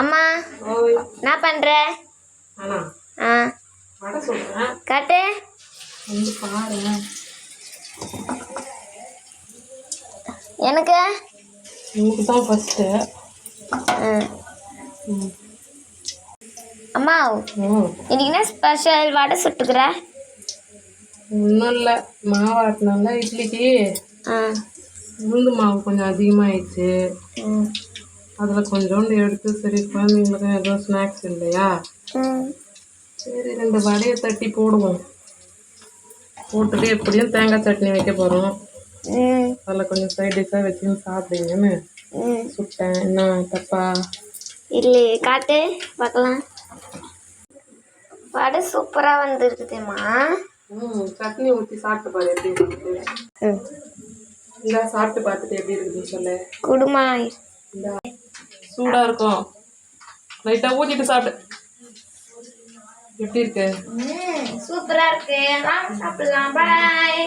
அம்மா ஓய் என்ன பண்ற? அண்ணா ஆ வடை சொல்கிறேன் காட்டு. வந்து பாரு. எனக்கு உங்களுக்கு தான் ஃபஸ்ட்டு. அம்மா இன்னைக்கு என்ன ஸ்பெஷல்? வடை சுட்டுக்கிற? ஒன்றும் இல்லை, மாவு ஆட்டினால இட்லிக்கு உளுந்து மாவு கொஞ்சம் அதிகமாகிடுச்சு. அதில் கொஞ்சோண்டு எடுத்து சரி குழந்தைங்களுக்கு எதுவும் ஸ்நாக்ஸ் இல்லையா, சரி 2 வடையை தட்டி போடுவோம். போட்டுட்டு எப்படியும் தேங்காய் சட்னி வைக்க போகிறோம். அதில் கொஞ்சம் சைட் டிஷ்ஷாக வச்சுன்னு சாப்பிடுங்கன்னு சுட்டேன். என்ன தப்பா? இல்லையே, காட்டு பார்க்கலாம். வடை சூப்பராக வந்துருக்குதுமா. சட்னி ஊற்றி சாப்பிட்டு பாரு எப்படி இருக்குது. இந்த சாப்பிட்டு பார்த்துட்டு எப்படி இருக்குதுன்னு சொல்லு. குடுமா. இந்த சூடாக இருக்கும், லைட்டாக ஊற்றிட்டு சாப்பிட்டு எப்படி இருக்கு? சூப்பராக இருக்கு. வாங்க சாப்பிடலாம். பாய்.